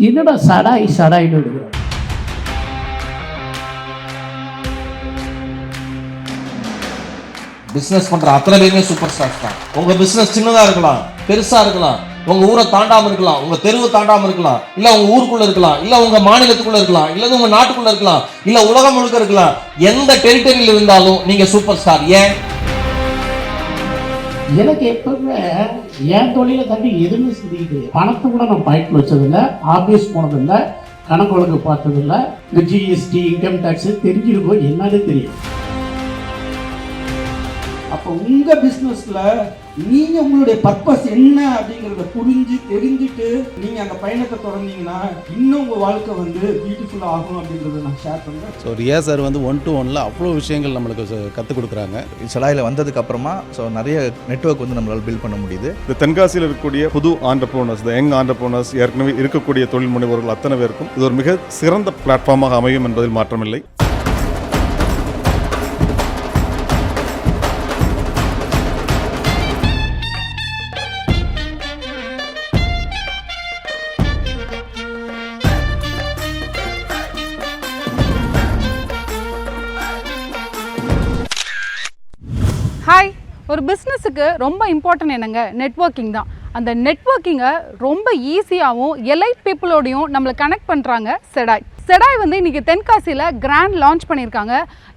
என்னடா சடாயின்னு எடுக்கிறோம். பிசினஸ் பண்ற அத்தனை பேருமே சூப்பர் ஸ்டார்ஸ் தான். உங்க பிசினஸ் சின்னதா இருக்கலாம், பெருசா இருக்கலாம், உங்க ஊரை தாண்டாம இருக்கலாம், உங்க தெருவை தாண்டாம இருக்கலாம், இல்ல உங்க ஊருக்குள்ள இருக்கலாம், இல்ல உங்க மாநிலத்துக்குள்ள இருக்கலாம், இல்ல உங்க நாட்டுக்குள்ள இருக்கலாம், இல்ல உலகம் முழுக்க இருக்கலாம். எந்த டெரிட்டரியில் இருந்தாலும் நீங்க சூப்பர் ஸ்டார். ஏன்? எனக்கு எப்பவுமே என் தொழிலை தாண்டி எதுவுமே சிந்திக்கிது. பணத்தை கூட நான் பாக்கெட்ல வச்சதில்லை, ஆபீஸ் போனதில்லை, கணக்கு வழக்கு பார்த்ததில்லை. இந்த ஜிஎஸ்டி, இன்கம் டேக்ஸ் தெரிஞ்சிருக்கோம், என்னன்னு தெரியும். அப்போ உங்கள் பிஸ்னஸில் நீங்கள் உங்களுடைய பர்பஸ் என்ன அப்படிங்கிறத புரிஞ்சு தெரிஞ்சுட்டு நீங்கள் அந்த பயணத்தை தொடர்ந்தீங்கன்னா இன்னும் உங்கள் வாழ்க்கை வந்து பியூட்டிஃபுல்லாக ஆகும் அப்படின்றத நான் ஷேர் பண்ணுறேன். ஸோ ரியா சார் வந்து 1-to-1 அவ்வளோ விஷயங்கள் நம்மளுக்கு கற்றுக் கொடுக்குறாங்க. செடாயில் வந்ததுக்கு அப்புறமா நிறைய நெட்வொர்க் வந்து நம்மளால் பில்ட் பண்ண முடியுது. இந்த தென்காசியில் இருக்கக்கூடிய புது ஆண்டர்ப்ரனர்ஸ், யங் ஆண்டர்ப்ரனர்ஸ், ஏற்கனவே இருக்கக்கூடிய தொழில் முனைவோர்கள் அத்தனை பேருக்கும் இது ஒரு மிக சிறந்த பிளாட்ஃபார்மாக அமையும் என்பதில் மாற்றமில்லை. ஹாய், ஒரு பிஸ்னஸுக்கு ரொம்ப இம்பார்ட்டன்ட் என்னங்க, நெட்வொர்க்கிங் தான். அந்த நெட்வொர்க்கிங்கை ரொம்ப ஈஸியாகவும் எலைட் பீப்புளோடையும் நம்மளை கனெக்ட் பண்ணுறாங்க செடாய் வந்து இன்றைக்கி தென்காசியில் கிராண்ட் லான்ச் பண்ணியிருக்காங்க.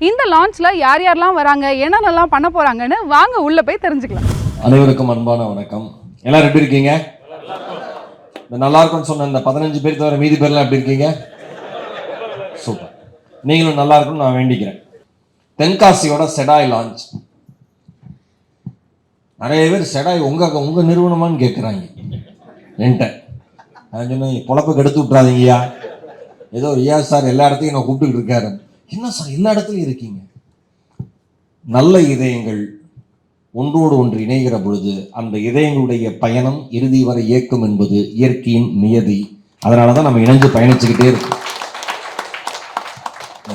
இந்த லான்ச்சில் யார் யாரெல்லாம் வராங்க, என்னென்னலாம் பண்ண போகிறாங்கன்னு வாங்க உள்ளே போய் தெரிஞ்சுக்கலாம். அனைவருக்கும் அன்பான வணக்கம். எல்லாரும் எப்படி இருக்கீங்க? இந்த நல்லா இருக்கும்னு சொன்ன இந்த 15 பேர் தவிர மீதி பேர்லாம் எப்படி இருக்கீங்க? சூப்பர். நீங்களும் நல்லா இருக்கும்னு நான் வேண்டிக்கிறேன். தென்காசியோட செடாய் லான்ச். நிறைய பேர் செடாய் உங்க நிறுவனமான்னு கேட்குறாங்க என்கிட்ட. நான் சொன்னேன், பொழப்பை கெடுத்து விட்றாதீங்கய்யா. ஏதோ ரியா சார் எல்லா இடத்தையும் நான் கூப்பிட்டுக்கிட்டு இருக்காரு. என்ன சார் எல்லா இடத்துலையும் இருக்கீங்க? நல்ல இதயங்கள் ஒன்றோடு ஒன்று இணைகிற பொழுது அந்த இதயங்களுடைய பயணம் இறுதி வரை இயக்கும் என்பது இயற்கையின் நியதி. அதனால தான் நம்ம இணைஞ்சு பயணிச்சுக்கிட்டே இருக்கோம்.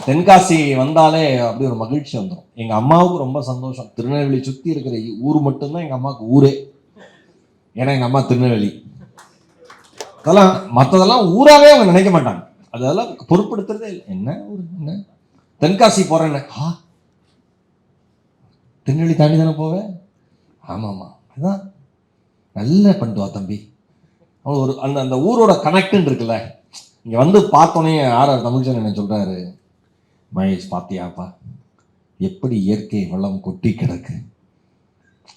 தென்காசி வந்தாலே அப்படி ஒரு மகிழ்ச்சி வந்துடும். எங்கள் அம்மாவுக்கு ரொம்ப சந்தோஷம். திருநெல்வேலி சுற்றி இருக்கிற ஊர் மட்டும்தான் எங்கள் அம்மாவுக்கு ஊரே. ஏன்னா எங்கள் அம்மா திருநெல்வேலி. அதெல்லாம் மற்றதெல்லாம் ஊராகவே அவங்க நினைக்க மாட்டாங்க. அதெல்லாம் பொருட்படுத்துறதே இல்லை. என்ன ஊர், என்ன தென்காசி போகிறேன்னு, திருநெல்வேலி தாண்டி தானே போவேன். ஆமாம்மா, அதுதான் நல்லா பண்ணிட்டு வா தம்பி. அவன் ஒரு அந்த அந்த ஊரோட கனெக்டுன்னு இருக்குல்ல. இங்கே வந்து பார்த்தோன்னே ஆர்ஆர் தமிழ்ச்சன் என்ன சொல்கிறாரு, மகேஷ் பாத்தியாப்பா எப்படி இயற்கை வளம் கொட்டி கிடக்கு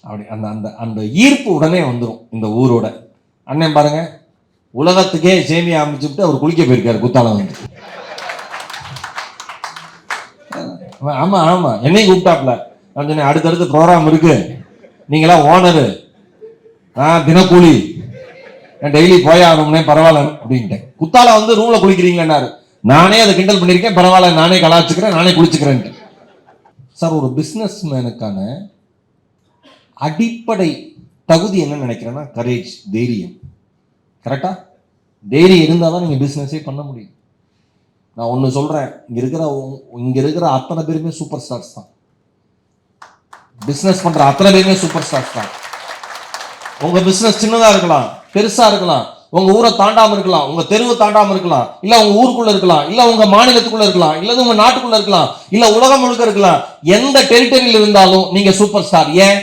அப்படி. அந்த அந்த அந்த ஈர்ப்பு உடனே வந்துடும் இந்த ஊரோட. அண்ணன் பாருங்க, உலகத்துக்கே சேமியா அமைச்சுட்டு அவர் குளிக்க போயிருக்காரு குத்தாலம் வந்து. ஆமா ஆமா, என்னையும் கூப்பிட்டாப்ல. நான் சொன்னேன், அடுத்தடுத்து ப்ரோக்ராம் இருக்கு, நீங்களாம் ஓனரு, நான் தினக்கூலி, டெய்லி போயாகணும்னே பரவாயில்ல அப்படின்ட்டேன். குத்தாலம் வந்து ரூம்ல குளிக்கிறீங்களேன்னாரு. நானே அதை கிண்டல் பண்ணியிருக்கேன், பரவாயில்ல நானே கலாச்சிக்கிறேன், நானே குளிச்சுக்கிறேன். சார், ஒரு பிஸ்னஸ் மேனுக்கான அடிப்படை தகுதி என்ன நினைக்கிறேன்னா கரேஜ், தைரியம். கரெக்டா? தைரியம் இருந்தால் தான் நீங்கள் பிஸ்னஸே பண்ண முடியும். நான் ஒன்று சொல்கிறேன், இங்கே இருக்கிற அத்தனை பேருமே சூப்பர் ஸ்டார்ஸ் தான். பிஸ்னஸ் பண்ணுற அத்தனை பேருமே சூப்பர் ஸ்டார்ஸ் தான். உங்கள் பிஸ்னஸ் சின்னதாக இருக்கலாம், பெருசாக இருக்கலாம், உங்க ஊரை தாண்டாம இருக்கலாம், உங்க தெருவை தாண்டாம இருக்கலாம், இல்ல உங்க ஊருக்குள்ள இருக்கலாம், இல்ல உங்க மாநிலத்துக்குள்ள இருக்கலாம், இல்ல உங்க நாட்டுக்குள்ள இருக்கலாம், இல்ல உலகம் முழுக்க இருக்கலாம். எந்த டெரிட்டரியில் இருந்தாலும் நீங்க சூப்பர் ஸ்டார். ஏன்?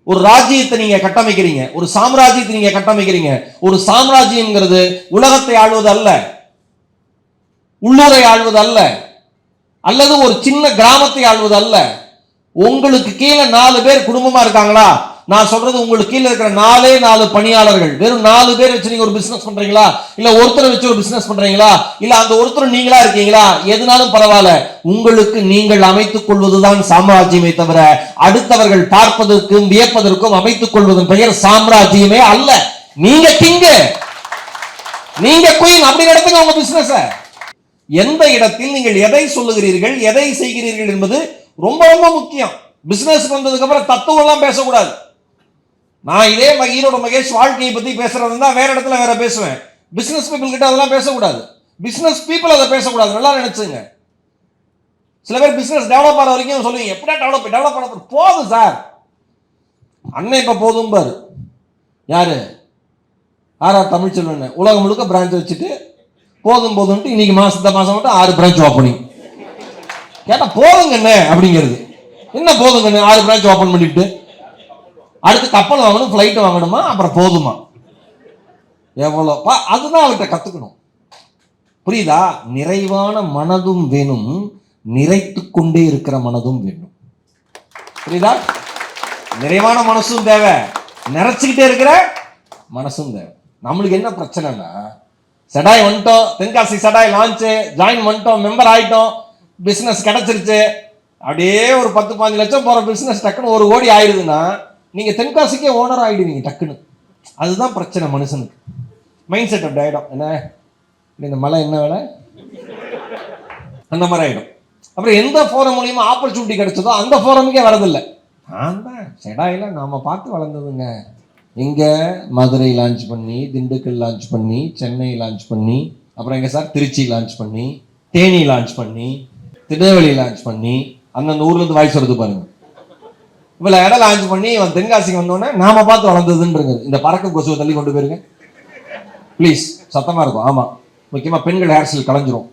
ஒரு ராஜ்யத்தை நீங்க கட்டமைக்கிறீங்க, ஒரு சாம்ராஜ்யத்தை நீங்க கட்டமைக்கிறீங்க. ஒரு சாம்ராஜ்யம்ங்கிறது உலகத்தை ஆள்வது அல்ல, உள்ளூரை ஆள்வது அல்ல, அல்லது ஒரு சின்ன கிராமத்தை ஆள்வது அல்ல. உங்களுக்கு கீழே 4 பேர் குடும்பமா இருக்காங்களா? நான் சொல்றது, உங்களுக்கு கீழே இருக்கிற 4 பணியாளர்கள், வெறும் 4 பேர் வச்சு நீங்க ஒரு பிசினஸ் பண்றீங்களா, இல்ல ஒருத்தரை வச்சு ஒரு பிசினஸ் பண்றீங்களா, இல்ல அந்த ஒருத்தர் நீங்களா இருக்கீங்களா, எதுனாலும் பரவாயில்ல. உங்களுக்கு நீங்கள் அமைத்துக் கொள்வதுதான் சாம்ராஜ்யமே தவிர அடுத்தவர்கள் பார்ப்பதற்கும் வியப்பதற்கும் அமைத்துக் கொள்வதன் பெயர் சாம்ராஜ்யமே அல்ல. நீங்க கிங், நீங்க குயின். அப்படி நடத்துங்க உங்க பிசினஸ். எந்த இடத்தில் நீங்கள் எதை சொல்லுகிறீர்கள், எதை செய்கிறீர்கள் என்பது ரொம்ப ரொம்ப முக்கியம். பிசினஸ் வந்ததுக்கு அப்புறம் தத்துவம் எல்லாம் பேசக்கூடாது. நான் இதே ஈரோட மகேஷ் வாழ்க்கையை பத்தி பேசுறது தான் வேற இடத்துல வேற பேசுவேன். பிசினஸ் பீப்புள் கிட்ட அதெல்லாம் பேசக்கூடாது. பிசினஸ் பீப்புள் அதை பேசக்கூடாது. நல்லா நினைச்சுங்க. சில பேர் பிசினஸ் டெவலப் ஆகிற வரைக்கும் சொல்லுவீங்க, எப்படியா டெவலப் பண்ண போதும் சார். அண்ணன் இப்ப போதும் பாரு. யாரு? ஆர்ஆர் தமிழ்ச்செல்வன் உலகம் முழுக்க பிரான்ச் வச்சுட்டு போதும்ட்டு இன்னைக்கு இந்த மாதம் மட்டும் 6 பிரான்ச் ஓப்பனிங். கேட்டால் போதுங்க என்ன அப்படிங்கிறது, என்ன போதுங்க 6 பிரான்ச் ஓப்பன் பண்ணிவிட்டு அடுத்து கப்பல் வாங்கணும், ஃப்ளைட்டு வாங்கணுமா, அப்புறம் போதுமா, எவ்வளோ அதுதான் அவர்கிட்ட கற்றுக்கணும். புரியுதா? நிறைவான மனதும் வேணும், நிறைத்து கொண்டே இருக்கிற மனதும் வேணும். புரியுதா? நிறைவான மனசும் தேவை, நிறைச்சிக்கிட்டே இருக்கிற மனசும் தேவை. நம்மளுக்கு என்ன பிரச்சனைனா, செடாய் வந்துட்டோம், தென்காசி செடாய் லான்ச்சு ஜாயின் பண்ணிட்டோம், மெம்பர் ஆகிட்டோம், பிஸ்னஸ் கிடச்சிருச்சு, அப்படியே ஒரு 10-15 லட்சம் போகிற பிஸ்னஸ் டக்குன்னு 1 கோடி ஆயிடுதுன்னா நீங்கள் தென்காசிக்கே ஓனர் ஆகிடுவீங்க டக்குன்னு. அதுதான் பிரச்சனை மனுஷனுக்கு. மைண்ட் செட் அப்படி ஆகிடும். என்ன இந்த மலை என்ன வேலை அந்த மாதிரி ஆகிடும். அப்புறம் எந்த ஃபோரம் மூலியமாக ஆப்பர்ச்சுனிட்டி கிடைச்சதோ அந்த ஃபோரமுக்கே வரதில்லை. நான் தான் செடாயில் நாம் பார்த்து வளர்ந்ததுங்க. இங்கே மதுரை லான்ச் பண்ணி, திண்டுக்கல் லான்ச் பண்ணி, சென்னை லான்ச் பண்ணி, அப்புறம் எங்கே சார் திருச்சி லான்ச் பண்ணி, தேனி லான்ச் பண்ணி, திருநெல்வேலி லான்ச் பண்ணி, அந்தந்த ஊர்லேருந்து வாய்ஸ் வருது பாருங்க. இவ்வளோ இடம் லான்ச் பண்ணி இவன் தென்காசிக்கு வந்தோடனே நாம பார்த்து வளர்ந்ததுன்றது. இந்த பறக்க கொசுவை தள்ளி கொண்டு போயிருங்க ப்ளீஸ், சத்தமாக இருக்கும். ஆமாம், முக்கியமாக பெண்கள் ஹேர் ஸ்டைல் கலைஞ்சிரும்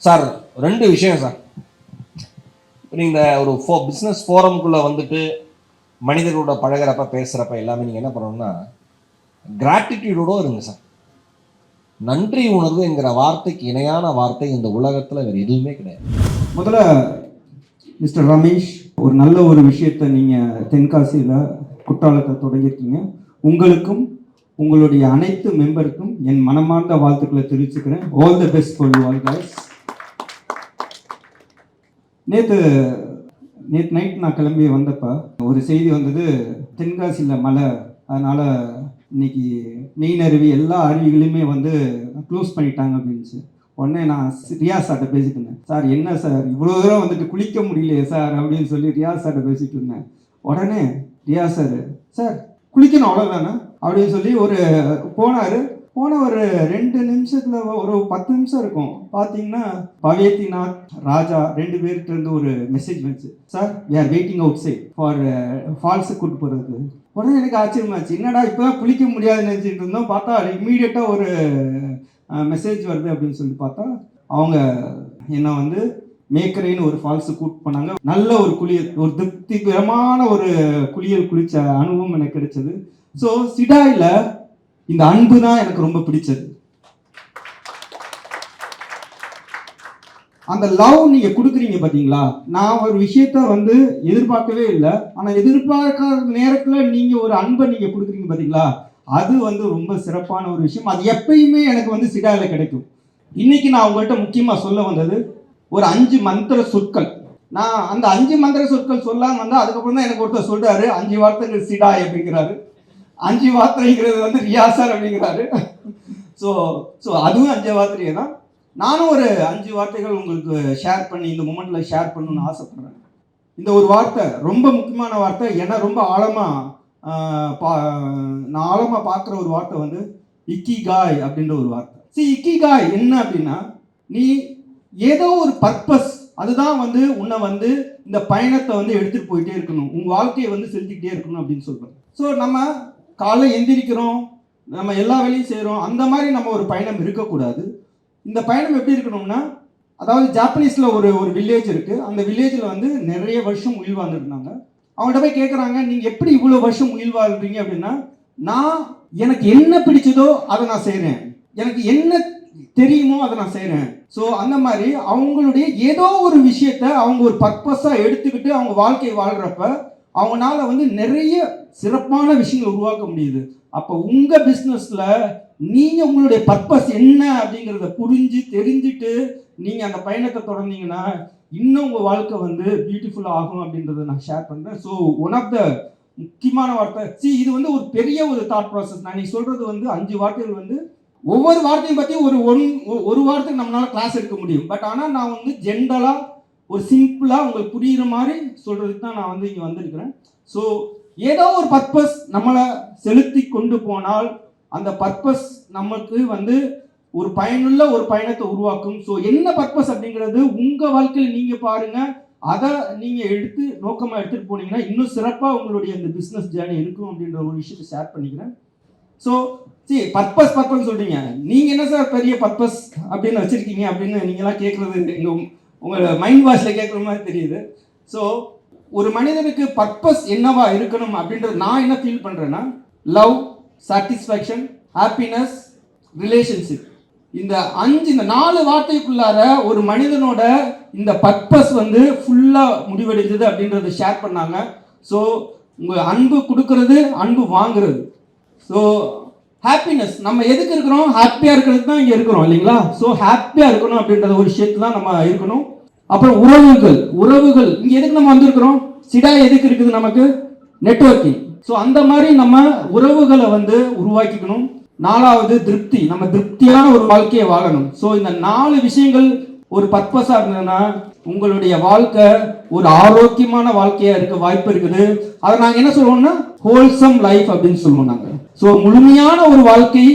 சார். 2 விஷயம் சார். நீங்கள் ஒரு பிஸ்னஸ் ஃபோரம்குள்ளே வந்துட்டு மனிதர்களோட பழகிறப்ப பேசுகிறப்ப எல்லாமே நீங்கள் என்ன பண்ணணும்னா கிராட்டிடியூடோட இருங்க சார். நன்றி உணர்வு என்கிற வார்த்தைக்கு இணையான வார்த்தை இந்த உலகத்தில் வேறு எதுவுமே கிடையாது. முதல்ல மிஸ்டர் ரமேஷ், ஒரு நல்ல ஒரு விஷயத்தை நீங்கள் தென்காசியில் குற்றாலத்தை தொடங்கியிருக்கீங்க. உங்களுக்கும் உங்களுடைய அனைத்து மெம்பருக்கும் என் மனமார்ந்த வாழ்த்துக்களை தெரிவிச்சுக்கிறேன். All the best for you all guys. நேற்று நைட் நான் கிளம்பி வந்தப்போ ஒரு செய்தி வந்தது, தென்காசியில் மழை, அதனால் இன்னைக்கு மெயின் அருவி எல்லா அருவிகளையுமே க்ளோஸ் பண்ணிட்டாங்க அப்படின்ச்சு. உடனே நான் ரியாஸ் சார்ட்ட பேசிட்டு இருந்தேன். சார் என்ன சார் இவ்வளோ தூரம் குளிக்க முடியலையே சார் அப்படின்னு சொல்லி ரியாஸ் சார்ட்ட பேசிட்டு இருந்தேன். உடனே ரியாஸ் சார் குளிக்கணும் அவ்வளோதானே அப்படின்னு சொல்லி போன ஒரு 2 நிமிஷத்தில் ஒரு 10 நிமிஷம் இருக்கும். பார்த்தீங்கன்னா பவேத்திநாத், ராஜா 2 பேர்கிட்ட இருந்து ஒரு மெசேஜ் வந்துச்சு. Sir we are waiting outside for ஃபால்ஸுக்கு கூட்டு போகிறதுக்கு. உடனே எனக்கு ஆச்சரியமாச்சு, என்னடா இப்போ தான் குளிக்க முடியாதுன்னு நினச்சிட்டு இருந்தோம். பார்த்தா இம்மீடியட்டாக ஒரு மெசேஜ் வருது அப்படின்னு சொல்லி பார்த்தா அவங்க என்ன மேக்கரைன்னு ஒரு ஃபால்ஸுக்கு கூட்டு போனாங்க. நல்ல ஒரு குளியல், ஒரு திருப்திகரமான ஒரு குளியல் குளிச்ச அனுபவம் எனக்கு கிடைச்சது. ஸோ சிடாயில் இந்த அன்பு தான் எனக்கு ரொம்ப பிடிச்சது. அந்த லவ் நீங்க கொடுக்குறீங்க பாத்தீங்களா. நான் ஒரு விஷயத்த எதிர்பார்க்கவே இல்லை, ஆனா எதிர்பார்க்காத நேரத்துல நீங்க ஒரு அன்பை நீங்க கொடுக்குறீங்க பாத்தீங்களா, அது ரொம்ப சிறப்பான ஒரு விஷயம். அது எப்பயுமே எனக்கு சிடாயில கிடைக்கும். இன்னைக்கு நான் உங்கள்கிட்ட முக்கியமா சொல்ல வந்தது ஒரு 5 மந்திர சொற்கள். நான் அந்த 5 மந்திர சொற்கள் சொல்லாம வந்தா அதுக்கப்புறம் தான் எனக்கு ஒருத்தர் சொல்றாரு 5 வார்த்தைகள் சிடாய் அப்படிங்கிறாரு, 5 வார்த்தைங்கிறது ரியாசர் அப்படிங்கிறாரு. ஸோ அதுவும் 5 வார்த்தையே தான். நானும் ஒரு 5 வார்த்தைகள் உங்களுக்கு ஷேர் பண்ணி இந்த மொமெண்ட்ல ஷேர் பண்ணணும்னு ஆசைப்படுறேன். இந்த ஒரு வார்த்தை ரொம்ப முக்கியமான வார்த்தை, ஏன்னா ரொம்ப நான் ஆழமா பார்க்குற ஒரு வார்த்தை இக்கிகாய் அப்படின்ற ஒரு வார்த்தை. இக்கிகாய் என்ன அப்படின்னா, நீ ஏதோ ஒரு பர்பஸ், அதுதான் உன்னை இந்த பயணத்தை எடுத்துட்டு போயிட்டே இருக்கணும், உங்க வாழ்க்கையை செலுத்திக்கிட்டே இருக்கணும் அப்படின்னு சொல்றேன். ஸோ நம்ம காலை எந்திரிக்கிறோம், நம்ம எல்லா வேலையும் செய்கிறோம், அந்த மாதிரி நம்ம ஒரு பயணம் இருக்கக்கூடாது. இந்த பயணம் எப்படி இருக்கணும்னா, அதாவது ஜாப்பனீஸில் ஒரு வில்லேஜ் இருக்குது. அந்த வில்லேஜில் நிறைய வருஷம் உயிர் வாழ்ந்துருந்தாங்க. அவங்கள்ட்ட போய் கேட்குறாங்க, நீங்கள் எப்படி இவ்வளோ வருஷம் உயிர் வாழ்றீங்க அப்படின்னா, எனக்கு என்ன பிடிச்சதோ அதை நான் செய்கிறேன், எனக்கு என்ன தெரியுமோ அதை நான் செய்கிறேன். ஸோ அந்த மாதிரி அவங்களுடைய ஏதோ ஒரு விஷயத்த அவங்க ஒரு பர்பஸாக எடுத்துக்கிட்டு அவங்க வாழ்க்கையை வாழ்கிறப்ப அவங்களால நிறைய சிறப்பான விஷயங்களை உருவாக்க முடியுது. அப்போ உங்கள் பிஸ்னஸில் நீங்கள் உங்களுடைய பர்பஸ் என்ன அப்படிங்கிறத புரிஞ்சு தெரிஞ்சுட்டு நீங்கள் அந்த பயணத்தை தொடர்ந்தீங்கன்னா இன்னும் உங்கள் வாழ்க்கை பியூட்டிஃபுல்லாக ஆகும் அப்படின்றத நான் ஷேர் பண்ணுறேன். ஸோ ஒன் ஆஃப் த முக்கியமான வார்த்தை, இது ஒரு பெரிய ஒரு தாட் ப்ராசஸ். நான் நீ சொல்கிறது 5 வார்த்தைகள் ஒவ்வொரு வார்த்தையும் பற்றி ஒரு வாரத்துக்கு நம்மளால கிளாஸ் எடுக்க முடியும். பட் ஆனால் நான் ஜென்ரலாக ஒரு சிம்பிளாக உங்களுக்கு புரிகிற மாதிரி சொல்கிறதுக்கு தான் நான் இங்கே வந்திருக்கிறேன். ஸோ ஏதோ ஒரு பர்பஸ் நம்மளை செலுத்தி கொண்டு போனால் அந்த பர்பஸ் நமக்கு ஒரு பயனுள்ள ஒரு பயணத்தை உருவாக்கும். ஸோ என்ன பர்பஸ் அப்படிங்கிறது உங்கள் வாழ்க்கையில் நீங்கள் பாருங்கள், அதை நீங்கள் நோக்கமாக எடுத்துகிட்டு போனீங்கன்னா இன்னும் சிறப்பாக உங்களுடைய அந்த பிஸ்னஸ் ஜேர்னி இருக்கும் அப்படின்ற ஒரு விஷயத்தை ஷேர் பண்ணிக்கிறேன். ஸோ பர்பஸ் சொல்றீங்க. நீங்க என்ன சார் பெரிய பர்பஸ் அப்படின்னு வச்சிருக்கீங்க அப்படின்னு நீங்களாம் கேட்கறது எங்க உங்க மைண்ட் வாஷ்ல கேட்குற மாதிரி தெரியுது. ஸோ ஒரு மனிதனுக்கு பர்பஸ் என்னவா இருக்கணும் அப்படின்றது நான் என்ன ஃபீல் பண்றேன்னா, லவ், சாட்டிஸ்ஃபேக்ஷன், ஹாப்பினஸ், ரிலேஷன்ஷிப், இந்த 4 வார்த்தைக்குள்ளார ஒரு மனிதனோட இந்த பர்பஸ் வந்து ஃபுல்லா முடிவடைஞ்சது அப்படின்றத ஷேர் பண்ணாங்க. ஸோ உங்க அன்பு கொடுக்கறது, அன்பு வாங்குறது. ஸோ ஹாப்பினஸ், நம்ம எதுக்கு இருக்கிறோம்? ஹாப்பியாக இருக்கிறது தான் இங்கே இருக்கிறோம் இல்லைங்களா? ஸோ ஹாப்பியாக இருக்கணும் அப்படின்றத ஒரு விஷயத்துல தான் நம்ம இருக்கணும். அப்புறம் உறவுகள் இங்கே எதுக்கு நம்ம வந்திருக்கிறோம்? சிடா எதுக்கு இருக்குது நமக்கு? நெட்வொர்க்கிங். ஸோ அந்த மாதிரி நம்ம உறவுகளை வந்து உருவாக்கிக்கணும். 4வது திருப்தி, நம்ம திருப்தியான ஒரு வாழ்க்கையை வாழணும். ஸோ இந்த 4 விஷயங்கள் ஒரு பர்பஸாக இருந்ததுன்னா உங்களுடைய வாழ்க்கை ஒரு ஆரோக்கியமான வாழ்க்கையா இருக்க வாய்ப்பு இருக்குது. அதை நாங்கள் என்ன சொல்லுவோம்னா ஹோல்சம் லைஃப் அப்படின்னு சொல்லுவோம் நாங்கள். ஸோ முழுமையான ஒரு வாழ்க்கை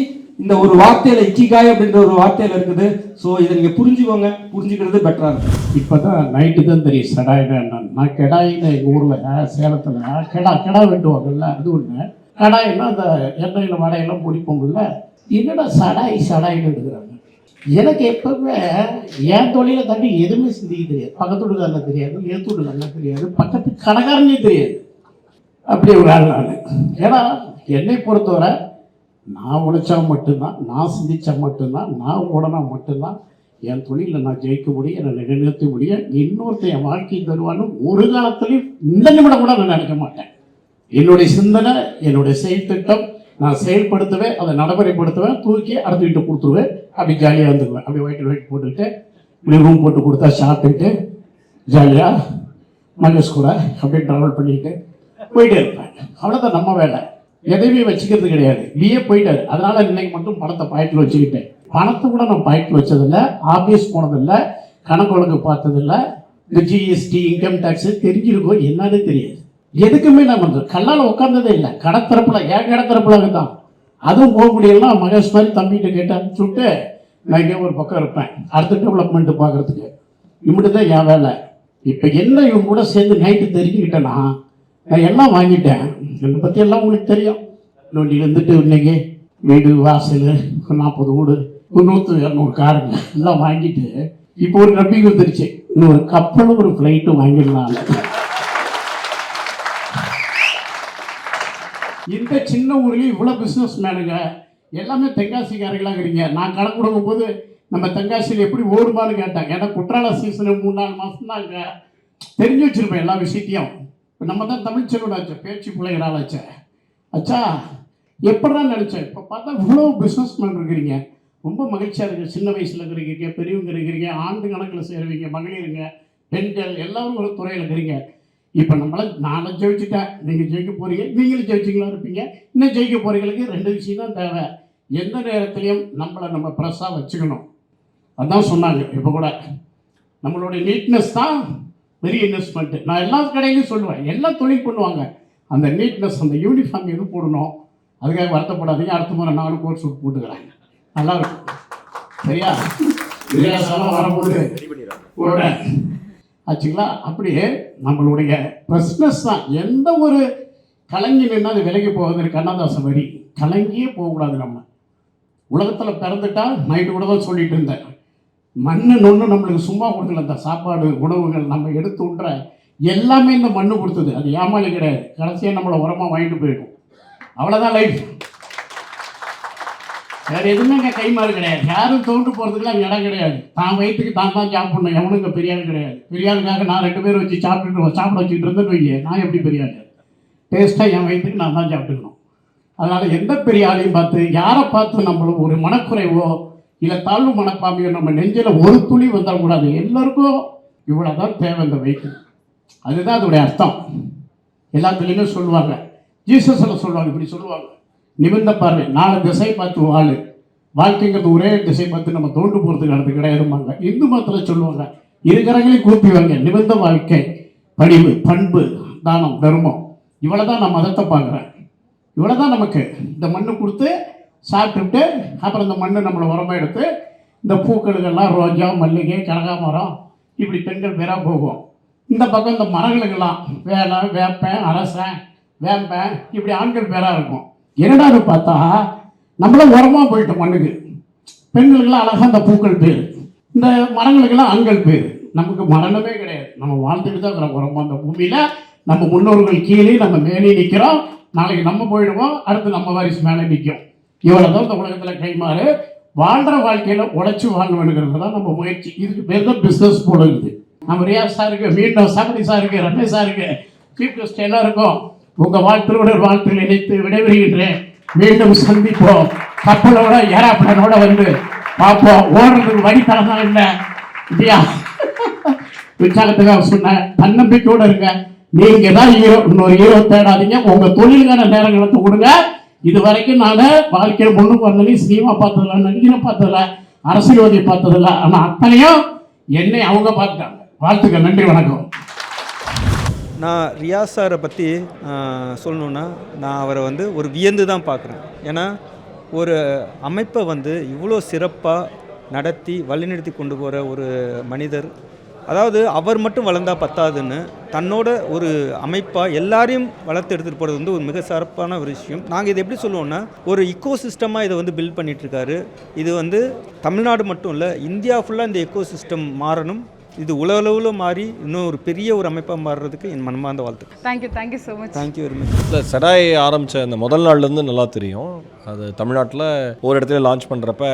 இந்த ஒரு வார்த்தையில இக்கிகாய் அப்படின்ற ஒரு வார்த்தையில இருக்குது. ஸோ இதை நீங்க புரிஞ்சுக்கோங்க, புரிஞ்சுக்கிறது பெட்டரா இருக்கும். இப்போதான் நைட்டு தான் தெரியும் சடாயினா என்னன்னு. நான் கெடாயின்னு எங்கள் ஊரில் சேலத்தில் கெடா வெட்டுவாங்கல்ல, அது ஒன்று. கடாயின்னா அந்த எண்ணெயில் வடையெல்லாம் பிடிப்போம்ல, என்னடா சடாயின்னு எடுக்கிறாங்க. எனக்கு எப்பவுமே என் தொழிலை தாண்டி எதுவுமே சிந்திக்க தெரியாது. பக்கத்து வீட்டுக்காரங்க தெரியாது, ஏத்து வீட்டுக்காரங்க தெரியாது, பக்கத்து கடைக்காரனே தெரியாது. அப்படி ஒரு ஆள் நான். ஏன்னா என்னை பொறுத்தவரை நான் உழைச்சா மட்டும்தான், நான் சிந்திச்சா மட்டும்தான், நான் ஓடனா மட்டும்தான் என் தொழிலில் நான் ஜெயிக்க முடியும், என்னை நிலைநிறுத்த முடியும். இன்னொருத்தர் என் வாழ்க்கையை தருவான்னு ஒரு காலத்துலையும் இந்த நிமிடம் கூட நான் நினைக்க மாட்டேன். என்னுடைய சிந்தனை, என்னுடைய செயல் திட்டம் நான் செயல்படுத்துவேன், அதை நடைமுறைப்படுத்துவேன், தூக்கி அடுத்த வீட்டை கொடுத்துருவேன். அப்படி ஜாலியாக இருந்துக்குவேன். அப்படி ஒயிட் போட்டுக்கிட்டு இப்படி ரூம் போட்டு கொடுத்தா சாப்பிட்டுட்டு ஜாலியாக மங்கஸ் கூட அப்படியே ட்ராவல் பண்ணிக்கிட்டு போயிட்டே இருப்பேன். அவ்வளோதான் நம்ம வேலை. எதையுமே வச்சுக்கிறது கிடையாது. நீயே போயிட்டாரு. அதனால இன்னைக்கு மட்டும் பணத்தை பாக்கெட்டில் வச்சுக்கிட்டேன். பணத்தை கூட நான் பாக்கெட்டில் வச்சதில்லை, ஆஃபீஸ் போனதில்லை, கணக்கு வழக்கு பார்த்ததில்லை. இந்த ஜிஎஸ்டி, இன்கம் டேக்ஸு தெரிஞ்சிருக்கோம் என்னன்னு தெரியாது. எதுக்குமே நான் வந்து கல்லால் உட்கார்ந்ததே இல்லை. கடத்தரப்புல என் கடத்தரப்புல தான். அதுவும் போக முடியலாம். மகேஷ் மாதிரி தம்பிகிட்ட கேட்டு அனுப்பிச்சுட்டு நான் இங்கே ஒரு பக்கம் இருப்பேன் அடுத்த டெவலப்மெண்ட்டு பார்க்குறதுக்கு. இப்படி தான் என் வேலை. இப்போ என்ன இவங்க கூட சேர்ந்து நைட்டு தெரிஞ்சுக்கிட்டேன்னா நான் எல்லாம் வாங்கிட்டேன். என்னை பற்றி எல்லாம் உங்களுக்கு தெரியும். நோண்டியில் இருந்துட்டு இன்னைக்கு வீடு வாசல் 40 வீடு 100-200 காருங்க எல்லாம் வாங்கிட்டு இப்போ ஒரு நம்பிக்கை வந்துருச்சு. இன்னும் ஒரு கப்பலும் ஒரு ஃப்ளைட்டும் வாங்கிடலாம். இந்த சின்ன ஊர்லேயும் இவ்வளோ பிஸ்னஸ் மேனுங்க எல்லாமே தென்காசிக்காரங்களாக இருக்கிறீங்க. நான் கணக்கு கொடுக்கும் போது நம்ம தென்காசியில் எப்படி ஓடுமான்னு கேட்டாங்க. ஏன்னா குற்றால சீசனு 3-4 மாதம் தான் அங்கே தெரிஞ்சு வச்சுருப்பேன் எல்லா விஷயத்தையும். இப்போ நம்ம தான் தமிழ் செல்வனாச்சு, பேச்சு பிள்ளைகளாச்சு. அச்சா எப்படிதான் நினச்சேன். இப்போ பார்த்தா இவ்வளோ பிஸ்னஸ் மேன் இருக்கிறீங்க. ரொம்ப மகிழ்ச்சியாக இருக்குது. சின்ன வயசில் இருக்கிறீங்க, பெரியவங்க இருக்கிறீங்க, ஆண்டு கணக்கில் சேருவீங்க, மகளிருங்க, பெண்கள் எல்லாரும் ஒரு துறையில் இருக்கிறீங்க. இப்போ நான் ஜெயிச்சுட்டேன், நீங்கள் ஜெயிக்க போகிறீங்க, நீங்களும் ஜெயிச்சிங்களா இருப்பீங்க. இன்னும் ஜெயிக்க போகிறீங்களுக்கு 2 விஷயம் தான் தேவை. எந்த நேரத்துலையும் நம்ம ப்ரெஸ்ஸாக வச்சுக்கணும். அதான் சொன்னாங்க. இப்போ கூட நம்மளுடைய நீட்னஸ் தான் பெரிய இன்வெஸ்ட்மெண்ட்டு. நான் எல்லா கடையிலையும் சொல்லுவேன், எல்லாம் தொழில் பண்ணுவாங்க. அந்த நீட்னஸ், அந்த யூனிஃபார்ம் எது போடணும், அதுக்காக வருத்தப்படாதீங்க. அடுத்த முறை 4 கோர்ஸ் போட்டுக்கிறாங்க, நல்லாயிருக்கும். சரியா? வித்தியாசமாக வரும்போது போடுறேன் ஆச்சுங்களா? அப்படியே நம்மளுடைய பிஸ்னஸ் தான். எந்த ஒரு கலங்கி நின்று அது விலகி போகுதுன்னு கண்ணதாசன் வரி. கலங்கியே போகக்கூடாது. நம்ம உலகத்தில் பிறந்துட்டா நைட்டு கூட தான் சொல்லிட்டு இருந்தேன், மண்ணு நொன்று நம்மளுக்கு சும்மா கொடுக்கல. அந்த சாப்பாடு, உணவுகள் நம்ம எடுத்து விட்ற எல்லாமே இந்த மண்ணு கொடுத்தது. அது ஏமாளி கிடையாது. கடைசியாக நம்மளை உரமாக வாங்கிட்டு போயிடும். அவ்வளோதான் லைஃப். வேறு எதுவுமே இங்கே கைமாறு கிடையாது. யாரும் தோண்டு போகிறதுக்குலாம் இங்கே இடம் கிடையாது. தான் வயிற்றுக்கு தான் சாப்பிடணும். எவனும் இங்கே பெரியாள் கிடையாது. பெரியாளுக்காக நான் 2 பேர் வச்சு சாப்பிட வச்சுக்கிட்டு இருந்தேன்னு வைங்க, நான் எப்படி பெரியாள்? டேஸ்ட்டாக என் வயிற்றுக்கு நான் தான் சாப்பிட்டுக்கணும். அதனால் எந்த பெரிய ஆளையும் பார்த்து, யாரை பார்த்து நம்மளும் ஒரு மனக்குறைவோ இல்லை தாழ்வு மனப்பாமையோ நம்ம நெஞ்சில் ஒரு துளி வந்துடக்கூடாது. எல்லாருக்கும் இவ்வளோ தான் தேவை இந்த வயிற்று. அதுதான் அதோடைய அர்த்தம். எல்லாத்துலேயுமே சொல்லுவாங்க, ஜீசஸில் சொல்லுவாங்க, இப்படி சொல்லுவாங்க, நிமிர்ந்த பார்வை, 4 திசை பார்த்து வாழு. வாழ்க்கைங்கிறது ஒரே திசை பார்த்து நம்ம தோண்டு போகிறதுக்கு அடுத்து கிடையாதுமாங்க. இந்து மதத்தில் சொல்லுவாங்க, இருக்கிறவங்களையும் கூப்பிடுவாங்க, நிமிர்ந்த வாழ்க்கை, பணிவு, பண்பு, தானம், தர்மம். இவ்வளோ தான் நான் மதத்தை பார்க்குறேன். இவ்வளோ தான் நமக்கு. இந்த மண்ணு கொடுத்து சாப்பிட்டுட்டு அப்புறம் இந்த மண்ணை நம்மளை உரமாக எடுத்து இந்த பூக்களுக்கெல்லாம் ரோஜா, மல்லிகை, கனகாமரம் இப்படி பெண்கள் பேராக போகும். இந்த பக்கம் இந்த மரங்களுக்கெல்லாம் வேலை, வேப்பன், அரசன், வேம்பன் இப்படி ஆண்கள் பேராக இருக்கும். என்னடான்னு பார்த்தா நம்மளாம் உரமாக போயிட்டோம் மண்ணுக்கு. பெண்களுக்கெல்லாம் அழகாக அந்த பூக்கள் பேர், இந்த மரங்களுக்கெல்லாம் ஆண்கள் பேர். நமக்கு மரணமே கிடையாது, நம்ம வாழ்ந்துட்டு தான் இருக்கிறோம் உரமாக அந்த பூமியில். நம்ம முன்னோர்கள் கீழே, நம்ம மேலே நிற்கிறோம். நாளைக்கு நம்ம போயிடுவோம், அடுத்து நம்ம வாரிசு மேலே நிற்கும். இவ்வளோதான் இந்த உலகத்தில் கைமாறு. வாழ்கிற வாழ்க்கையில் உழைச்சி வாழணுங்கிறது தான் நம்ம முயற்சி. இதுக்கு பேர் தான் பிஸ்னஸ் போல இருக்குது. நம்ம ரியாஸ் சாருக்கு, மீண்டும் சாமணி சாருக்கு, ரமேஷ் சாருக்கு, சீஃப் கெஸ்ட் எல்லாருக்கும் உங்கள் வாழ்த்துடன் வாழ்த்து நினைத்து விடைபெறுகின்றேன். மீண்டும் சந்திப்போம். கப்பலோட ஏராப்படனோட வந்து பார்ப்போம். ஓடுறதுக்கு வழித்தடம் தான் இல்லை இல்லையா? உற்சாகத்துக்காக சொன்னேன். தன்னம்பிக்கையோடு இருங்க. நீங்க தான் ஹீரோ, இன்னொரு ஹீரோ தேடாதீங்க. உங்க தொழிலுக்கான நேரங்களுக்கு கொடுங்க. இது வரைக்கும் நான் வாழ்க்கையில் முன்னுக்கு வந்தேன். சினிமா பார்த்ததில்ல, நடிகரை பார்த்ததில்ல, அரசியல்வாதி பார்த்ததில்ல. ஆனால் அத்தனையும் என்னை அவங்க பார்த்துட்டாங்க. வாழ்த்துக்கள், நன்றி, வணக்கம். நான் ரியாஸ் சாரை பற்றி சொல்லணுன்னா, நான் அவரை வந்து ஒரு வியந்து தான் பார்க்குறேன். ஏன்னா ஒரு அமைப்பை வந்து இவ்வளோ சிறப்பாக நடத்தி வழிநடத்தி கொண்டு போகிற ஒரு மனிதர். அதாவது அவர் மட்டும் வளர்ந்தால் பத்தாதுன்னு தன்னோட ஒரு அமைப்பாக எல்லாரையும் வளர்த்து எடுத்துகிட்டு போகிறது வந்து ஒரு மிக சிறப்பான ஒரு விஷயம். நாங்கள் இதை எப்படி சொல்லுவோம்னா, ஒரு இக்கோ சிஸ்டமாக இதை வந்து பில்ட் பண்ணிகிட்ருக்காரு. இது வந்து தமிழ்நாடு மட்டும் இல்லை, இந்தியா ஃபுல்லாக இந்த எக்கோ சிஸ்டம் மாறணும். இது உலகளவில் மாறி இன்னும் ஒரு பெரிய ஒரு அமைப்பாக மாறுறதுக்கு என் மனமார்ந்த வாழ்த்து. Thank you so much. Thank you very much. இல்லை, செடாய் ஆரம்பித்த அந்த முதல் நாள்லேருந்து நல்லா தெரியும். அது தமிழ்நாட்டில் ஒரு இடத்துல லான்ச் பண்ணுறப்ப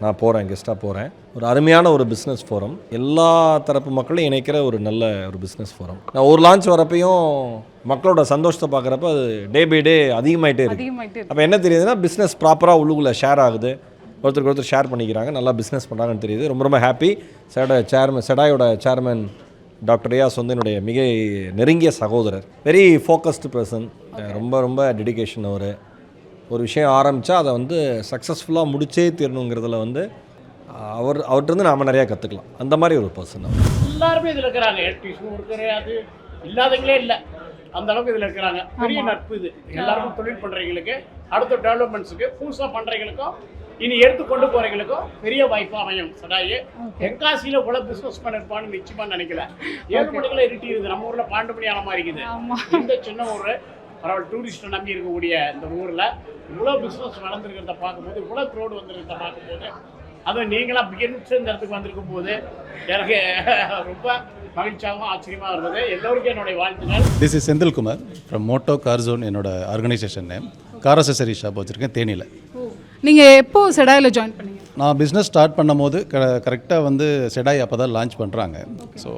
நான் போகிறேன், கெஸ்ட்டாக போகிறேன். ஒரு அருமையான ஒரு பிஸ்னஸ் ஃபோரம், எல்லா தரப்பு மக்களையும் இணைக்கிற ஒரு நல்ல ஒரு பிஸ்னஸ் ஃபோரம். நான் ஒரு லான்ச் வரப்பையும் மக்களோட சந்தோஷத்தை பார்க்குறப்ப அது டே பை டே அதிகமாகிட்டே இருக்குது. அப்போ என்ன தெரியுதுன்னா, பிஸ்னஸ் ப்ராப்பராக உள்ளுக்குள்ளே ஷேர் ஆகுது, ஒருத்தருக்கு ஒருத்தர் ஷேர் பண்ணிக்கிறாங்க, நல்லா பிஸ்னஸ் பண்ணுறாங்கன்னு தெரியுது. ரொம்ப ரொம்ப ஹாப்பி. செடாயோட சேர்மன் டாக்டர் ரியாஸ் வந்து என்னுடைய மிக நெருங்கிய சகோதரர். Very focused person. ரொம்ப ரொம்ப டெடிகேஷன். ஒரு விஷயம் ஆரம்பித்தா அதை வந்து சக்ஸஸ்ஃபுல்லாக முடிச்சே தீரணுங்கிறதுல வந்து அவர்கிட்ட நாம் நிறையா கற்றுக்கலாம். அந்த மாதிரி ஒரு பர்சன். எல்லாருமே இதில் இருக்கிறாங்க. டியூஷன் கொடுக்குற அது இல்லாதவங்களே இல்லை, அந்த அளவுக்கு இதில் இருக்கிறாங்க. பெரிய நட்பு இது. எல்லாருக்கும் தொழில் பண்ணுறவங்களுக்கு, அடுத்த டெவலப்மெண்ட்ஸுக்கு, புதுசாக பண்ணுறவங்களுக்கும், இனி எடுத்து கொண்டு போகிறவங்களுக்கும் பெரிய வாய்ப்பாக அமையும். சடாயி தென்காசியில் கூட பிஸ்னஸ் பண்ணிருப்பான்னு நிச்சயமாக நினைக்கல. 7 மணிக்குள்ள இருட்டிடுது. நம்ம ஊரில் 12 மணி ஆன மாதிரி இருக்குது. இந்த சின்ன ஊர், பரவாயில்ல, டூரிஸ்ட்டை நம்பி இருக்கக்கூடிய இந்த ஊரில் இவ்வளோ பிஸ்னஸ் வளர்ந்துருக்கிறத பார்க்கும்போது, இவ்வளோ க்ரௌடு வந்துருக்கிறத பார்க்கும்போது, அதுவும் நீங்களாம் பிகின்ஸ் இந்த இடத்துக்கு வந்திருக்கும் போது எனக்கு ரொம்ப மகிழ்ச்சியாகவும் ஆச்சரியமாக இருந்தது. எல்லோருக்கும் என்னுடைய வாழ்த்துக்கள். This is Senthilkumar from moto car zone. என்னோட organisation name. Car accessory shop வச்சுருக்கேன் தேனியில். நீங்கள் எப்போ செடாயில் ஜாயின் பண்ணீங்க? நான் பிஸ்னஸ் ஸ்டார்ட் பண்ணும் போது கரெக்டாக வந்து செடாய் அப்போ தான் லான்ச் பண்ணுறாங்க. ஸோ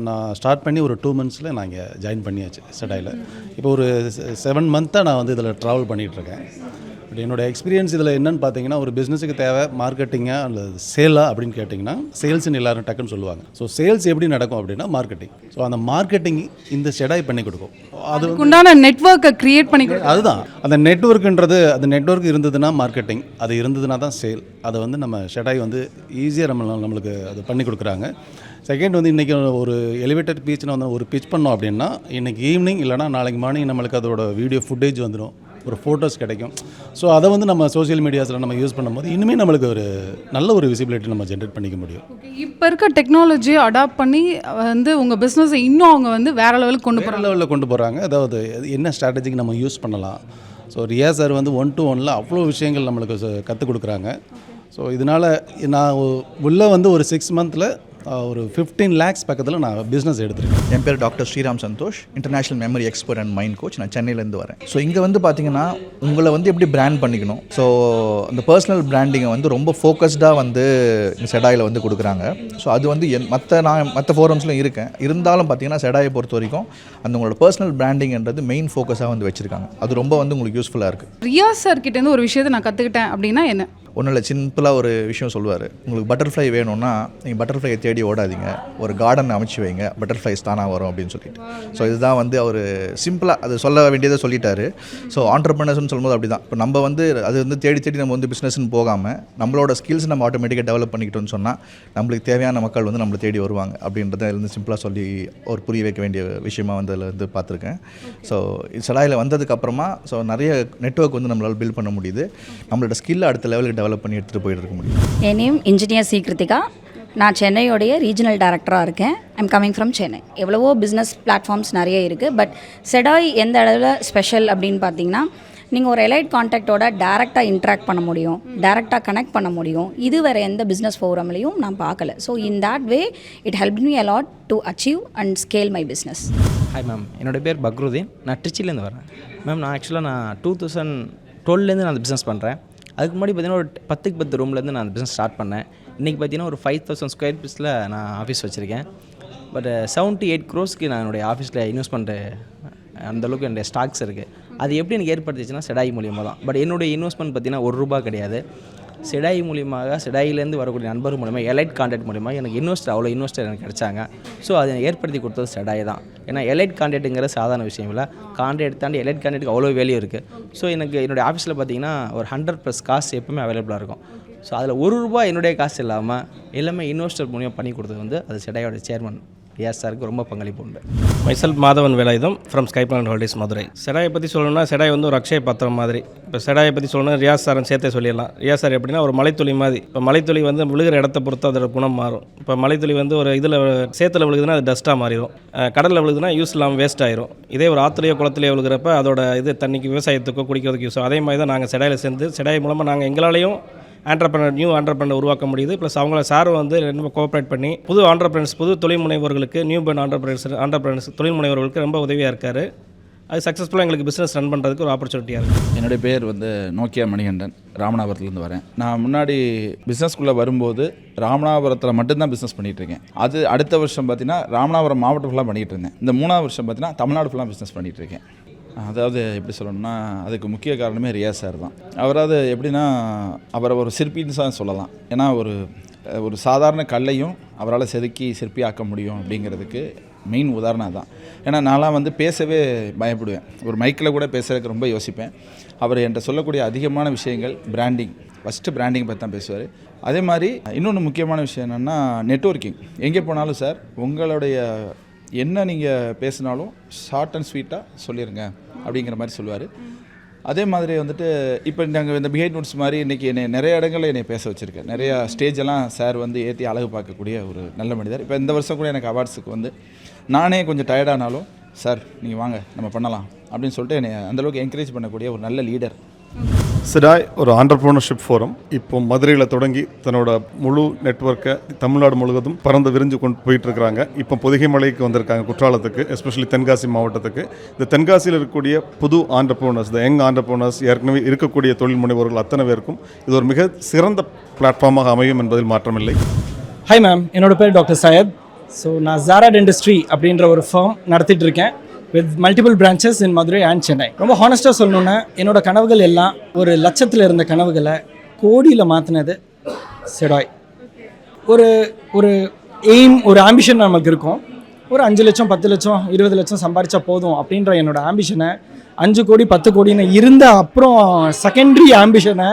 நான் ஸ்டார்ட் பண்ணி ஒரு 2 monthsல நான் இங்கே ஜாயின் பண்ணியாச்சு செடாயில். இப்போ ஒரு 7 month நான் வந்து இதில் ட்ராவல் பண்ணிகிட்ருக்கேன். பட் என்னோடய எக்ஸ்பீரியன்ஸ் இதில் என்னென்னு பார்த்தீங்கன்னா, ஒரு பிஸ்னஸுக்கு தேவை மார்க்கெட்டிங்காக அல்லது சேலா அப்படின்னு கேட்டிங்கன்னா, சேல்ஸ்ன்னு எல்லோரும் டக்குன்னு சொல்லுவாங்க. ஸோ சேல்ஸ் எப்படி நடக்கும் அப்படின்னா மார்க்கெட்டிங். ஸோ அந்த மார்க்கெட்டிங் இந்த செடாய் பண்ணி கொடுக்கும். அது உண்டான நெட்வொர்க்கை க்ரியேட் பண்ணி கொடுக்கும். அதுதான் அந்த நெட்வொர்க்குன்றது. அந்த நெட்வொர்க் இருந்ததுன்னா மார்க்கெட்டிங், அது இருந்ததுன்னா தான் சேல். அதை வந்து நம்ம செடாய் வந்து ஈஸியாக நம்மளுக்கு அது பண்ணி கொடுக்குறாங்க. செகண்ட் வந்து இன்றைக்கி ஒரு எலிவேட்டட் பீச்சில் வந்து ஒரு பிச் பண்ணோம் அப்படின்னா, இன்றைக்கி ஈவினிங் இல்லைனா நாளைக்கு மார்னிங் நம்மளுக்கு அதோட வீடியோ ஃபுட்டேஜ் வந்துடும், ஒரு ஃபோட்டோஸ் கிடைக்கும். ஸோ அதை வந்து நம்ம சோஷியல் மீடியாஸில் நம்ம யூஸ் பண்ணும்போது இனிமேல் நம்மளுக்கு ஒரு நல்ல ஒரு விசிபிலிட்டி நம்ம ஜென்ரேட் பண்ணிக்க முடியும். இப்போ இருக்க டெக்னாலஜியை அடாப்ட் பண்ணி வந்து உங்கள் பிஸ்னஸை இன்னும் அவங்க வந்து வேறு லெவலுக்கு கொண்டு போகிறாங்க. அதாவது என்ன ஸ்ட்ராட்டஜிக்கு நம்ம யூஸ் பண்ணலாம். ஸோ ரியாஸ் சார் வந்து 1-to-1 அவ்வளோ விஷயங்கள் நம்மளுக்கு கற்றுக் கொடுக்குறாங்க. ஸோ இதனால் நான் உள்ளே வந்து ஒரு 6 monthல ஒரு 15 lakhs பக்கத்தில் நான் பிஸ்னஸ் எடுத்துருக்கேன். என் பேர் doctor Sriram Santhosh, international memory expert and mind coach. நான் சென்னையிலேருந்து வரேன். ஸோ இங்கே வந்து பார்த்தீங்கன்னா உங்களை வந்து எப்படி பிராண்ட் பண்ணிக்கணும், ஸோ அந்த பர்சனல் பிராண்டிங்கை வந்து ரொம்ப ஃபோக்கஸ்டாக வந்து செடாயில் வந்து கொடுக்குறாங்க. ஸோ அது வந்து நான் மற்ற ஃபோரம்ஸ்லையும் இருக்கேன். இருந்தாலும் பார்த்தீங்கன்னா செடாயை பொறுத்த வரைக்கும் அந்த உங்களோட பர்சனல் பிராண்டிங்ன்றது மெயின் ஃபோக்கஸாக வந்து வச்சுருக்காங்க. அது ரொம்ப வந்து உங்களுக்கு யூஸ்ஃபுல்லாக இருக்குது. ரியாஸ் சார் கிட்டேருந்து ஒரு விஷயத்தை நான் கற்றுக்கிட்டேன் அப்படின்னா என்ன? ஒன்றும் இல்லை, சிம்பிளாக ஒரு விஷயம் சொல்லுவார். உங்களுக்கு பட்டர்ஃப்ளை வேணும்னா நீங்கள் பட்டர்ஃப்ளையை தேடி ஓடாதீங்க, ஒரு கார்டன் அமைச்சு வைங்க, பட்டர்ஃப்ளைஸ் தானாக வரும் அப்படின்னு சொல்லிட்டு. ஸோ இதுதான் வந்து அவர் சிம்பிளாக அது சொல்ல வேண்டியதை சொல்லிட்டாரு. ஸோ ஆண்டர்ப்ரனர்ஸ்னு சொல்லும்போது அப்படி தான். இப்போ நம்ம வந்து அது வந்து தேடி நம்ம வந்து பிஸ்னஸ்ன்னு போகாமல் நம்மளோட ஸ்கில்ஸ் நம்ம ஆட்டோமேட்டிக்காக டெவலப் பண்ணிக்கிட்டோம்னு சொன்னால் நம்மளுக்கு தேவையான மக்கள் வந்து நம்மளை தேடி வருவாங்க அப்படின்றத இருந்து சிம்பிளாக சொல்லி ஒரு புரிய வைக்க வேண்டிய விஷயமாக வந்து அதில் வந்து பார்த்துருக்கேன். ஸோ செடாயில் வந்ததுக்கப்புறமா ஸோ நிறைய நெட்வொர்க் வந்து நம்மளால் பில்ட் பண்ண முடியுது. நம்மளோட ஸ்கில்லை அடுத்த லெவலுக்கு டெவலப் பண்ணி எடுத்துகிட்டு போயிட்டு இருக்க முடியும். என் நேம் இன்ஜினியர் சி கிருத்திகா. நான் சென்னையோடைய ரீஜனல் டைரக்டராக இருக்கேன். I'm coming from Chennai. எவ்வளவோ பிஸ்னஸ் பிளாட்ஃபார்ம்ஸ் நிறைய இருக்குது. பட் செடாய் எந்த அளவில் ஸ்பெஷல் அப்படின்னு பார்த்தீங்கன்னா, நீங்கள் ஒரு எலைட் கான்டாக்டோட டேரெக்டாக இன்ட்ராக்ட் பண்ண முடியும், டேரெக்டாக கனெக்ட் பண்ண முடியும். இது வேறு எந்த பிஸ்னஸ் ஃபோரம்லையும் நான் பார்க்கல. So in that way it help me allot to achieve and scale my business. Hi ma'am, என்னோடய பேர் பக்ருதீன். நான் ட்ரிச்சிலேருந்து வரேன் மேம். நான் ஆக்சுவலாக 2012 நான் அந்த பிஸ்னஸ் பண்ணுறேன். அதுக்கு முன்னாடி பார்த்தீங்கன்னா ஒரு 10க்கு 10 ரூம்லேருந்து நான் அந்த பிஸ்னஸ் ஸ்டார்ட் பண்ணேன். இன்றைக்கி பார்த்தீங்கன்னா ஒரு 5000 ஸ்கொயர் ஃபீட்ஸில் நான் ஆஃபீஸ் வச்சுருக்கேன். பட் 78 crores நான் என்னுடைய ஆஃபீஸில் இன்வெஸ்ட்மெண்ட் அந்தளவுக்கு என்னுடைய ஸ்டாக்ஸ் இருக்குது. அது எப்படி எனக்கு ஏற்படுத்திச்சுன்னா செடாய் மூலியமாக தான். பட் என்னுடைய இன்வெஸ்ட்மெண்ட் பார்த்தீங்கன்னா ₹1 கிடையாது. செடாய் மூலியமாக, செடாயிலேருந்து வரக்கூடிய நண்பர் மூலிமா, எலைட் கான்டாக்ட் மூலிமா எனக்கு அவ்வளோ இன்வெஸ்டர் எனக்கு கிடைச்சாங்க. ஸோ அதை ஏற்படுத்தி கொடுத்தது செடாய் தான். ஏன்னா எலைட் கான்டாக்ட்டுங்கிற சாதாரண விஷயம் இல்லை. கான்டாக்ட் தாண்டி எலைட் கான்டாக்ட்டுக்கு அவ்வளோ வேல்யூ இருக்குது. ஸோ எனக்கு என்னுடைய ஆஃபீஸில் பார்த்தீங்கன்னா ஒரு 100+ காசு எப்பவுமே அவைலபிளாக இருக்கும். ஸோ அதில் ₹1 என்னுடைய காசு இல்லாமல் எல்லாமே இன்வெஸ்டர் மூலியம் பண்ணி கொடுத்தது அது செடாயோட சேர்மன் ரியாஸ் சாருக்கு ரொம்ப பங்களிப்பு உண்டு. Myself Madhavan Velayutham from sky planet holidays Madurai. செடாயை பற்றி சொல்லணும்னா செடாய் ஒரு அக்ஷய பத்திரம் மாதிரி. இப்போ செடாயை பற்றி சொல்லணும்னா ரியாஸ் சாரன் சேர்த்தே சொல்லிடலாம். ரியாஸ் சார் எப்படின்னா ஒரு மலைத்துளி மாதிரி. இப்போ மலைத்துளி விழுகிற இடத்த பொறுத்து அதோட குணம் மாறும். இப்போ மலைத்துளி ஒரு இதில் சேத்துல விழுகுதுன்னா அது டஸ்ட்டாக மாறிடும். கடலில் விழுகுதுன்னா யூஸ் இல்லாமல் வேஸ்ட் ஆயிரும். இதே ஒரு ஆற்றுலையோ குளத்துலையோ விழுகிறப்ப அதோட இது தண்ணிக்கு விவசாயத்துக்கோ குடிக்கிறதுக்கு யூஸ். அதே மாதிரி தான் நாங்கள் செடாயில் சேர்ந்து செடாய் மூலமாக நாங்கள் எங்களாலையும் நியூ ஆண்டர்பிரனர் உருவாக்க முடியுது. ப்ளஸ் அவங்கள சார் ரொம்ப கோஆப்ரேட் பண்ணி புது தொழில் முனைவர்களுக்கு நியூ பர்ன் ஆண்டர்பிரனர்ஸ் தொழில் முனைவர்களுக்கு ரொம்ப உதவியாக இருக்கார். அது சக்ஸஸ்ஃபுல்லாக எங்களுக்கு பிஸ்னஸ் ரன் பண்ணுறதுக்கு ஒரு ஆப்பர்ச்சுனிட்டியாக இருக்குது. என்னுடைய பேர் நோக்கியா மணிகண்டன், ராமநாதபுரத்துலேருந்து வரேன். நான் முன்னாடி பிஸ்னஸ்குள்ளே வரும்போது ராமநாதபுரத்தில் மட்டும்தான் பிஸ்னஸ் பண்ணிகிட்ருக்கேன். அது அடுத்த வருஷம் பார்த்தீங்கன்னா ராமநாதபுரம் மாவட்டம் ஃபுல்லாக பண்ணிகிட்டு இருந்தேன். இந்த 3ஆவது வருஷம் பார்த்தீங்கன்னா தமிழ்நாடு ஃபுல்லாக பிஸ்னஸ் பண்ணிகிட்ருக்கேன். அதாவது எப்படி சொல்லணும்னா அதுக்கு முக்கிய காரணமே ரியாஸ் சார் தான். அவராது எப்படின்னா அவரை ஒரு சிற்பின்னு தான் சொல்லலாம். ஏன்னா ஒரு சாதாரண கல்லையும் அவரால் செதுக்கி சிற்பியாக்க முடியும் அப்படிங்கிறதுக்கு மெயின் உதாரணம் தான். ஏன்னா நான்லாம் பேசவே பயப்படுவேன். ஒரு மைக்கில் கூட பேசுறதுக்கு ரொம்ப யோசிப்பேன். அவர் என்கிட்ட சொல்லக்கூடிய அதிகமான விஷயங்கள் ஃபஸ்ட்டு பிராண்டிங் பற்றி தான் பேசுவார். அதே மாதிரி இன்னொன்று முக்கியமான விஷயம் என்னென்னா நெட்வொர்க்கிங். எங்கே போனாலும் சார் உங்களுடைய என்ன நீங்கள் பேசினாலும் ஷார்ட் அண்ட் ஸ்வீட்டாக சொல்லிடுங்க அப்படிங்கிற மாதிரி சொல்லுவார். அதே மாதிரி இப்போ நாங்கள் இந்த பிஹைண்ட் நோட்ஸ் மாதிரி இன்றைக்கி என்னை நிறைய இடங்களில் என்னை பேச வச்சுருக்கேன். நிறையா ஸ்டேஜெல்லாம் சார் ஏற்றி அழகு பார்க்கக்கூடிய ஒரு நல்ல மனிதர். இப்போ இந்த வருஷம் கூட எனக்கு அவார்ட்ஸுக்கு நானே கொஞ்சம் டயர்டானாலும் சார் நீங்கள் வாங்க நம்ம பண்ணலாம் அப்படின்னு சொல்லிட்டு என்னை அந்தளவுக்கு என்கரேஜ் பண்ணக்கூடிய ஒரு நல்ல லீடர். செடாய் ஒரு ஆண்டர்பிரினர்ஷிப் ஃபோரம் இப்போ மதுரையில் தொடங்கி தன்னோட முழு நெட்வொர்க்கை தமிழ்நாடு முழுவதும் பறந்து விரிஞ்சு கொண்டு போயிட்டுருக்காங்க. இப்போ பொதிகை மலைக்கு வந்திருக்காங்க, குற்றாலத்துக்கு, எஸ்பெஷலி தென்காசி மாவட்டத்துக்கு. இந்த தென்காசியில் இருக்கக்கூடிய புது ஆண்டர்பிரினர்ஸ், யங் ஆண்டர்பிரினர்ஸ், ஏற்கனவே இருக்கக்கூடிய தொழில் முனைவோர்கள் அத்தனை பேருக்கும் இது ஒரு மிக சிறந்த பிளாட்ஃபார்மாக அமையும் என்பதில் மாற்றமில்லை. ஹாய் மேம், என்னோட பேர் டாக்டர் சையத். ஸோ நான் ஜாரா டென்டிஸ்ட்ரி அப்படின்ற ஒரு ஃபார்ம் நடத்திட்டு இருக்கேன் with multiple branches in Madurai and Chennai. ரொம்ப ஹானஸ்ட்டாக சொல்லணுன்னா என்னோட கனவுகள் எல்லாம் ஒரு லட்சத்தில் இருந்த கனவுகளை கோடியில் மாற்றினது செடாய். ஒரு எய்ம், ஒரு ஆம்பிஷன் நமக்கு இருக்கும். ஒரு 5 லட்சம் 10 லட்சம் 20 லட்சம் சம்பாதிச்சா போதும் அப்படின்ற என்னோட ஆம்பிஷனை 5 கோடி 10 கோடின்னு இருந்த அப்புறம் செகண்டரி ஆம்பிஷனை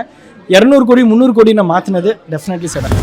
200 கோடி 300 கோடின்னு மாற்றினது டெஃபினெட்லி செடாய்.